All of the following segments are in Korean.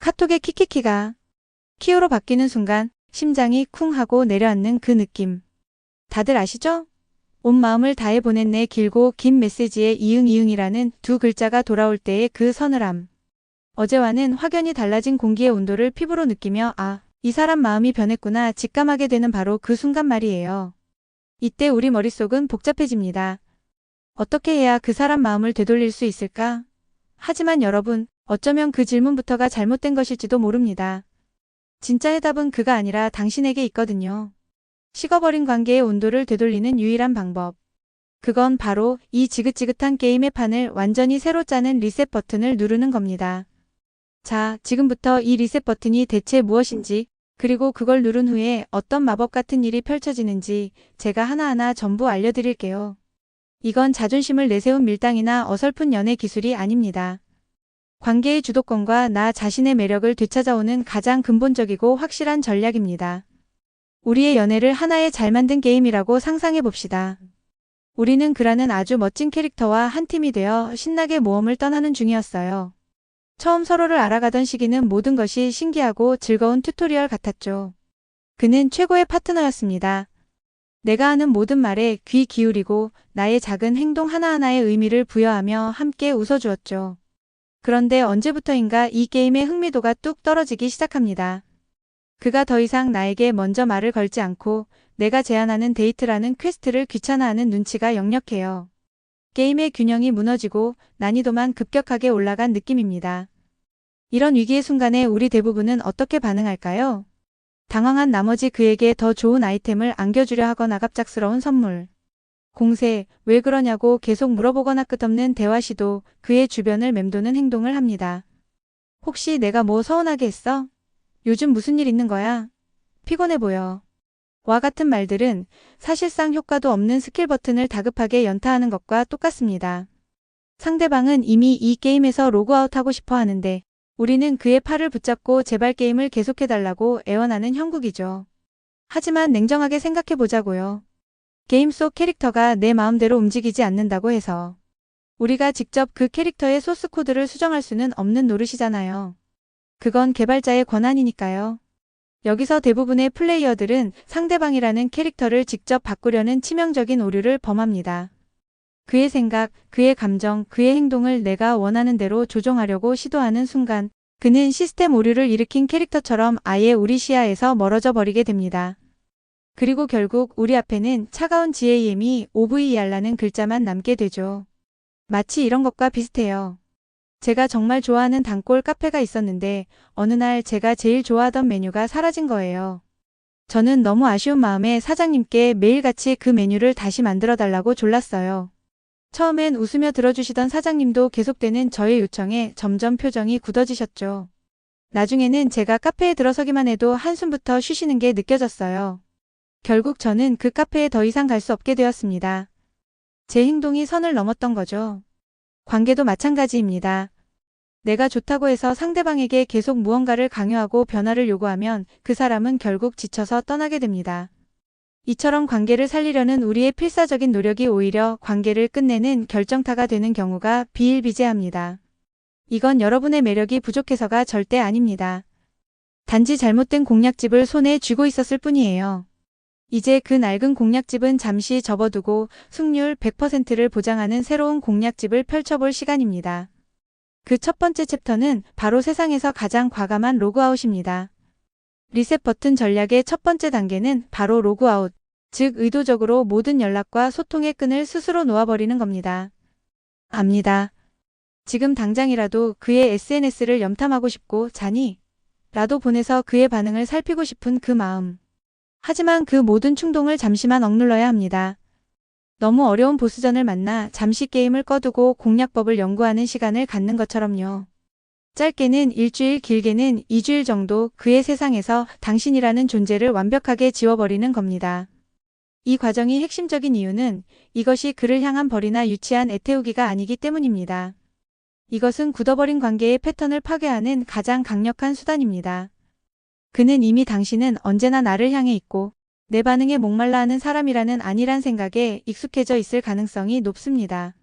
카톡의 키키키가 키오로 바뀌는 순간 심장이 쿵 하고 내려앉는 그 느낌. 다들 아시죠? 온 마음을 다해 보낸 내 길고 긴 메시지에 이응이응이라는 두 글자가 돌아올 때의 그 서늘함. 어제와는 확연히 달라진 공기의 온도를 피부로 느끼며 이 사람 마음이 변했구나 직감하게 되는 바로 그 순간 말이에요. 이때 우리 머릿속은 복잡해집니다. 어떻게 해야 그 사람 마음을 되돌릴 수 있을까? 하지만 여러분, 어쩌면 그 질문부터가 잘못된 것일지도 모릅니다. 진짜 해답은 그가 아니라 당신에게 있거든요. 식어버린 관계의 온도를 되돌리는 유일한 방법. 그건 바로 이 지긋지긋한 게임의 판을 완전히 새로 짜는 리셋 버튼을 누르는 겁니다. 자, 지금부터 이 리셋 버튼이 대체 무엇인지, 그리고 그걸 누른 후에 어떤 마법 같은 일이 펼쳐지는지 제가 하나하나 전부 알려드릴게요. 이건 자존심을 내세운 밀당이나 어설픈 연애 기술이 아닙니다. 관계의 주도권과 나 자신의 매력을 되찾아오는 가장 근본적이고 확실한 전략입니다. 우리의 연애를 하나의 잘 만든 게임이라고 상상해 봅시다. 우리는 그라는 아주 멋진 캐릭터와 한 팀이 되어 신나게 모험을 떠나는 중이었어요. 처음 서로를 알아가던 시기는 모든 것이 신기하고 즐거운 튜토리얼 같았죠. 그는 최고의 파트너였습니다. 내가 하는 모든 말에 귀 기울이고 나의 작은 행동 하나하나에 의미를 부여하며 함께 웃어주었죠. 그런데 언제부터인가 이 게임의 흥미도가 뚝 떨어지기 시작합니다. 그가 더 이상 나에게 먼저 말을 걸지 않고 내가 제안하는 데이트라는 퀘스트를 귀찮아하는 눈치가 역력해요. 게임의 균형이 무너지고 난이도만 급격하게 올라간 느낌입니다. 이런 위기의 순간에 우리 대부분은 어떻게 반응할까요? 당황한 나머지 그에게 더 좋은 아이템을 안겨주려 하거나 갑작스러운 선물. 공세, 왜 그러냐고 계속 물어보거나 끝없는 대화 시도, 그의 주변을 맴도는 행동을 합니다. 혹시 내가 뭐 서운하게 했어? 요즘 무슨 일 있는 거야? 피곤해 보여. 와 같은 말들은 사실상 효과도 없는 스킬 버튼을 다급하게 연타하는 것과 똑같습니다. 상대방은 이미 이 게임에서 로그아웃하고 싶어 하는데 우리는 그의 팔을 붙잡고 제발 게임을 계속해달라고 애원하는 형국이죠. 하지만 냉정하게 생각해 보자고요. 게임 속 캐릭터가 내 마음대로 움직이지 않는다고 해서 우리가 직접 그 캐릭터의 소스 코드를 수정할 수는 없는 노릇이잖아요. 그건 개발자의 권한이니까요. 여기서 대부분의 플레이어들은 상대방이라는 캐릭터를 직접 바꾸려는 치명적인 오류를 범합니다. 그의 생각, 그의 감정, 그의 행동을 내가 원하는 대로 조종하려고 시도하는 순간 그는 시스템 오류를 일으킨 캐릭터처럼 아예 우리 시야에서 멀어져 버리게 됩니다. 그리고 결국 우리 앞에는 차가운 GAME OVER라는 글자만 남게 되죠. 마치 이런 것과 비슷해요. 제가 정말 좋아하는 단골 카페가 있었는데 어느 날 제가 제일 좋아하던 메뉴가 사라진 거예요. 저는 너무 아쉬운 마음에 사장님께 매일같이 그 메뉴를 다시 만들어 달라고 졸랐어요. 처음엔 웃으며 들어주시던 사장님도 계속되는 저의 요청에 점점 표정이 굳어지셨죠. 나중에는 제가 카페에 들어서기만 해도 한숨부터 쉬시는 게 느껴졌어요. 결국 저는 그 카페에 더 이상 갈 수 없게 되었습니다. 제 행동이 선을 넘었던 거죠. 관계도 마찬가지입니다. 내가 좋다고 해서 상대방에게 계속 무언가를 강요하고 변화를 요구하면 그 사람은 결국 지쳐서 떠나게 됩니다. 이처럼 관계를 살리려는 우리의 필사적인 노력이 오히려 관계를 끝내는 결정타가 되는 경우가 비일비재합니다. 이건 여러분의 매력이 부족해서가 절대 아닙니다. 단지 잘못된 공략집을 손에 쥐고 있었을 뿐이에요. 이제 그 낡은 공략집은 잠시 접어두고 승률 100%를 보장하는 새로운 공략집을 펼쳐볼 시간입니다. 그 첫 번째 챕터는 바로 세상에서 가장 과감한 로그아웃입니다. 리셋 버튼 전략의 첫 번째 단계는 바로 로그아웃, 즉 의도적으로 모든 연락과 소통의 끈을 스스로 놓아버리는 겁니다. 압니다. 지금 당장이라도 그의 SNS를 염탐하고 싶고 자니? 라도 보내서 그의 반응을 살피고 싶은 그 마음. 하지만 그 모든 충동을 잠시만 억눌러야 합니다. 너무 어려운 보스전을 만나 잠시 게임을 꺼두고 공략법을 연구하는 시간을 갖는 것처럼요. 짧게는 일주일, 길게는 2주일 정도 그의 세상에서 당신이라는 존재를 완벽하게 지워버리는 겁니다. 이 과정이 핵심적인 이유는 이것이 그를 향한 벌이나 유치한 애태우기가 아니기 때문입니다. 이것은 굳어버린 관계의 패턴을 파괴하는 가장 강력한 수단입니다. 그는 이미 당신은 언제나 나를 향해 있고 내 반응에 목말라 하는 사람이라는 안일한 생각에 익숙해져 있을 가능성이 높습니다.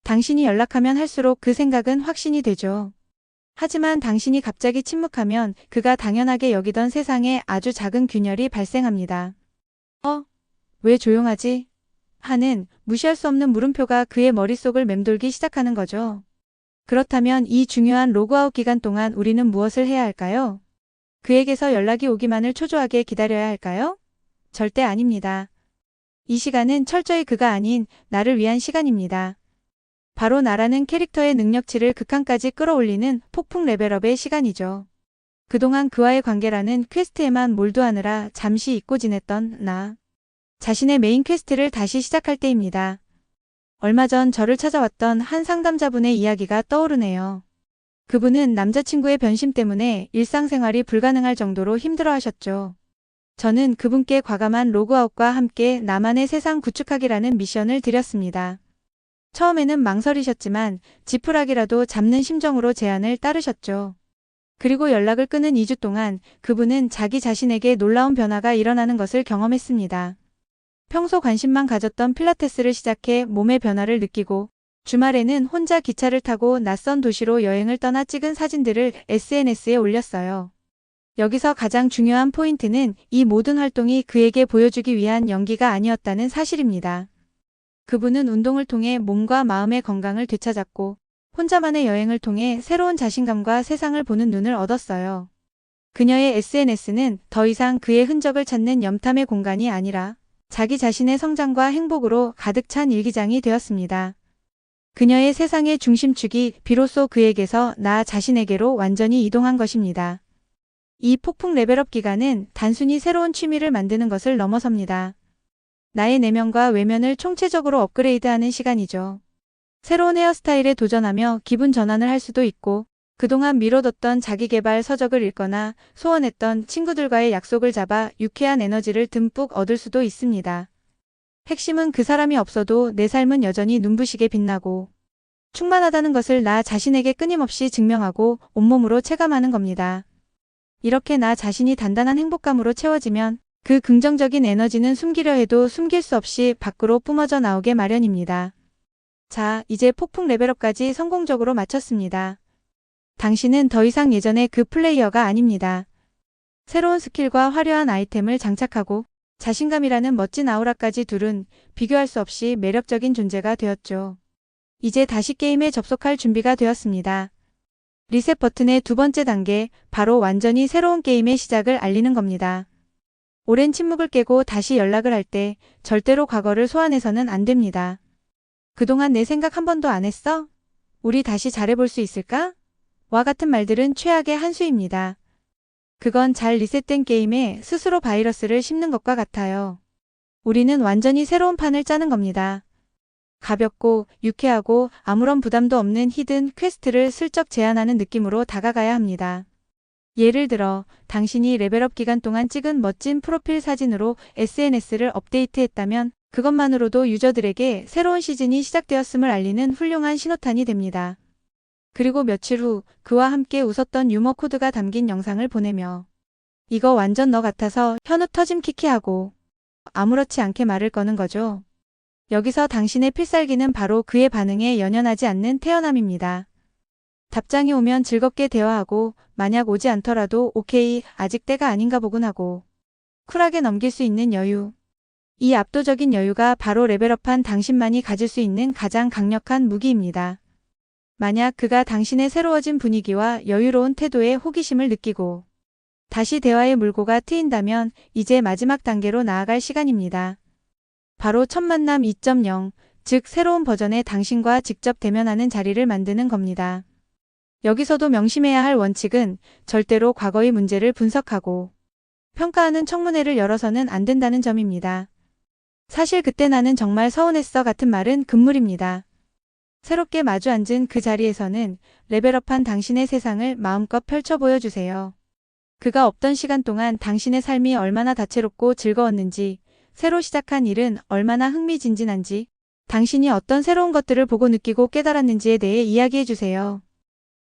당신이 연락하면 할수록 그 생각은 확신이 되죠. 하지만 당신이 갑자기 침묵하면 그가 당연하게 여기던 세상에 아주 작은 균열이 발생합니다. 왜 조용하지? 하는 무시할 수 없는 물음표가 그의 머릿속을 맴돌기 시작하는 거죠. 그렇다면 이 중요한 로그아웃 기간 동안 우리는 무엇을 해야 할까요? 그에게서 연락이 오기만을 초조하게 기다려야 할까요? 절대 아닙니다. 이 시간은 철저히 그가 아닌 나를 위한 시간입니다. 바로 나라는 캐릭터의 능력치를 극한까지 끌어올리는 폭풍 레벨업의 시간이죠. 그동안 그와의 관계라는 퀘스트에만 몰두하느라 잠시 잊고 지냈던 나. 자신의 메인 퀘스트를 다시 시작할 때입니다. 얼마 전 저를 찾아왔던 한 상담자분의 이야기가 떠오르네요. 그분은 남자친구의 변심 때문에 일상생활이 불가능할 정도로 힘들어하셨죠. 저는 그분께 과감한 로그아웃과 함께 나만의 세상 구축하기라는 미션을 드렸습니다. 처음에는 망설이셨지만 지푸라기라도 잡는 심정으로 제안을 따르셨죠. 그리고 연락을 끊은 2주 동안 그분은 자기 자신에게 놀라운 변화가 일어나는 것을 경험했습니다. 평소 관심만 가졌던 필라테스를 시작해 몸의 변화를 느끼고 주말에는 혼자 기차를 타고 낯선 도시로 여행을 떠나 찍은 사진들을 SNS에 올렸어요. 여기서 가장 중요한 포인트는 이 모든 활동이 그에게 보여주기 위한 연기가 아니었다는 사실입니다. 그분은 운동을 통해 몸과 마음의 건강을 되찾았고 혼자만의 여행을 통해 새로운 자신감과 세상을 보는 눈을 얻었어요. 그녀의 SNS는 더 이상 그의 흔적을 찾는 염탐의 공간이 아니라 자기 자신의 성장과 행복으로 가득 찬 일기장이 되었습니다. 그녀의 세상의 중심축이 비로소 그에게서 나 자신에게로 완전히 이동한 것입니다. 이 폭풍 레벨업 기간은 단순히 새로운 취미를 만드는 것을 넘어섭니다. 나의 내면과 외면을 총체적으로 업그레이드하는 시간이죠. 새로운 헤어스타일에 도전하며 기분 전환을 할 수도 있고 그동안 미뤄뒀던 자기개발 서적을 읽거나 소원했던 친구들과의 약속을 잡아 유쾌한 에너지를 듬뿍 얻을 수도 있습니다. 핵심은 그 사람이 없어도 내 삶은 여전히 눈부시게 빛나고 충만하다는 것을 나 자신에게 끊임없이 증명하고 온몸으로 체감하는 겁니다. 이렇게 나 자신이 단단한 행복감으로 채워지면 그 긍정적인 에너지는 숨기려 해도 숨길 수 없이 밖으로 뿜어져 나오게 마련입니다. 자, 이제 폭풍 레벨업까지 성공적으로 마쳤습니다. 당신은 더 이상 예전의 그 플레이어가 아닙니다. 새로운 스킬과 화려한 아이템을 장착하고 자신감이라는 멋진 아우라까지 두른 비교할 수 없이 매력적인 존재가 되었죠. 이제 다시 게임에 접속할 준비가 되었습니다. 리셋 버튼의 두 번째 단계, 바로 완전히 새로운 게임의 시작을 알리는 겁니다. 오랜 침묵을 깨고 다시 연락을 할 때 절대로 과거를 소환해서는 안 됩니다. 그동안 내 생각 한 번도 안 했어? 우리 다시 잘해볼 수 있을까? 와 같은 말들은 최악의 한 수입니다. 그건 잘 리셋된 게임에 스스로 바이러스를 심는 것과 같아요. 우리는 완전히 새로운 판을 짜는 겁니다. 가볍고 유쾌하고 아무런 부담도 없는 히든 퀘스트를 슬쩍 제안하는 느낌으로 다가가야 합니다. 예를 들어 당신이 레벨업 기간 동안 찍은 멋진 프로필 사진으로 SNS를 업데이트했다면 그것만으로도 유저들에게 새로운 시즌이 시작되었음을 알리는 훌륭한 신호탄이 됩니다. 그리고 며칠 후 그와 함께 웃었던 유머 코드가 담긴 영상을 보내며 이거 완전 너 같아서 현우 터짐 키키하고 아무렇지 않게 말을 거는 거죠. 여기서 당신의 필살기는 바로 그의 반응에 연연하지 않는 태연함입니다. 답장이 오면 즐겁게 대화하고 만약 오지 않더라도 오케이, 아직 때가 아닌가 보군 하고 쿨하게 넘길 수 있는 여유. 이 압도적인 여유가 바로 레벨업한 당신만이 가질 수 있는 가장 강력한 무기입니다. 만약 그가 당신의 새로워진 분위기와 여유로운 태도에 호기심을 느끼고 다시 대화의 물꼬가 트인다면 이제 마지막 단계로 나아갈 시간입니다. 바로 첫 만남 2.0, 즉 새로운 버전의 당신과 직접 대면하는 자리를 만드는 겁니다. 여기서도 명심해야 할 원칙은 절대로 과거의 문제를 분석하고 평가하는 청문회를 열어서는 안 된다는 점입니다. 사실 그때 나는 정말 서운했어 같은 말은 금물입니다. 새롭게 마주 앉은 그 자리에서는 레벨업한 당신의 세상을 마음껏 펼쳐 보여주세요. 그가 없던 시간 동안 당신의 삶이 얼마나 다채롭고 즐거웠는지, 새로 시작한 일은 얼마나 흥미진진한지, 당신이 어떤 새로운 것들을 보고 느끼고 깨달았는지에 대해 이야기해 주세요.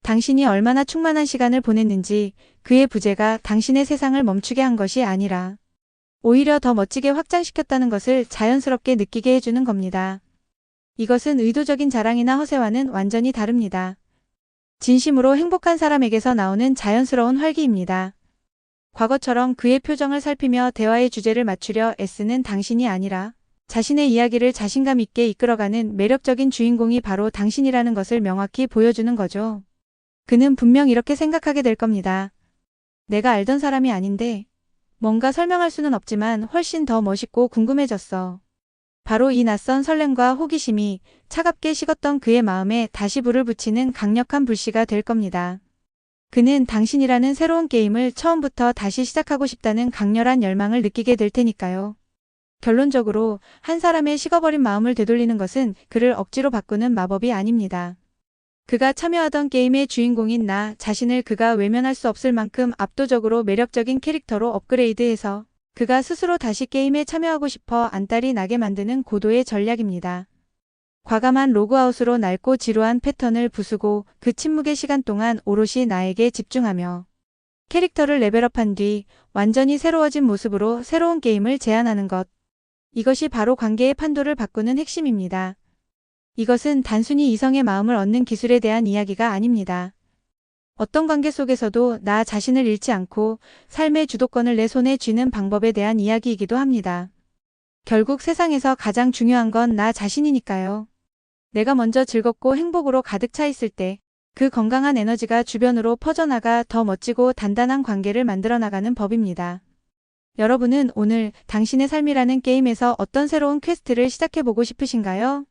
당신이 얼마나 충만한 시간을 보냈는지, 그의 부재가 당신의 세상을 멈추게 한 것이 아니라 오히려 더 멋지게 확장시켰다는 것을 자연스럽게 느끼게 해주는 겁니다. 이것은 의도적인 자랑이나 허세와는 완전히 다릅니다. 진심으로 행복한 사람에게서 나오는 자연스러운 활기입니다. 과거처럼 그의 표정을 살피며 대화의 주제를 맞추려 애쓰는 당신이 아니라 자신의 이야기를 자신감 있게 이끌어가는 매력적인 주인공이 바로 당신이라는 것을 명확히 보여주는 거죠. 그는 분명 이렇게 생각하게 될 겁니다. 내가 알던 사람이 아닌데 뭔가 설명할 수는 없지만 훨씬 더 멋있고 궁금해졌어. 바로 이 낯선 설렘과 호기심이 차갑게 식었던 그의 마음에 다시 불을 붙이는 강력한 불씨가 될 겁니다. 그는 당신이라는 새로운 게임을 처음부터 다시 시작하고 싶다는 강렬한 열망을 느끼게 될 테니까요. 결론적으로 한 사람의 식어버린 마음을 되돌리는 것은 그를 억지로 바꾸는 마법이 아닙니다. 그가 참여하던 게임의 주인공인 나 자신을 그가 외면할 수 없을 만큼 압도적으로 매력적인 캐릭터로 업그레이드해서 그가 스스로 다시 게임에 참여하고 싶어 안달이 나게 만드는 고도의 전략입니다. 과감한 로그아웃으로 낡고 지루한 패턴을 부수고 그 침묵의 시간 동안 오롯이 나에게 집중하며 캐릭터를 레벨업한 뒤 완전히 새로워진 모습으로 새로운 게임을 제안하는 것. 이것이 바로 관계의 판도를 바꾸는 핵심입니다. 이것은 단순히 이성의 마음을 얻는 기술에 대한 이야기가 아닙니다. 어떤 관계 속에서도 나 자신을 잃지 않고 삶의 주도권을 내 손에 쥐는 방법에 대한 이야기이기도 합니다. 결국 세상에서 가장 중요한 건 나 자신이니까요. 내가 먼저 즐겁고 행복으로 가득 차 있을 때 그 건강한 에너지가 주변으로 퍼져나가 더 멋지고 단단한 관계를 만들어 나가는 법입니다. 여러분은 오늘 당신의 삶이라는 게임에서 어떤 새로운 퀘스트를 시작해보고 싶으신가요?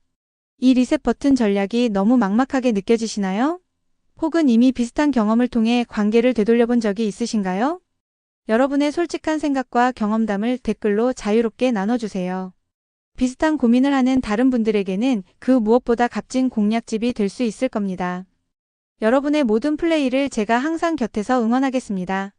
이 리셋 버튼 전략이 너무 막막하게 느껴지시나요? 혹은 이미 비슷한 경험을 통해 관계를 되돌려본 적이 있으신가요? 여러분의 솔직한 생각과 경험담을 댓글로 자유롭게 나눠주세요. 비슷한 고민을 하는 다른 분들에게는 그 무엇보다 값진 공략집이 될 수 있을 겁니다. 여러분의 모든 플레이를 제가 항상 곁에서 응원하겠습니다.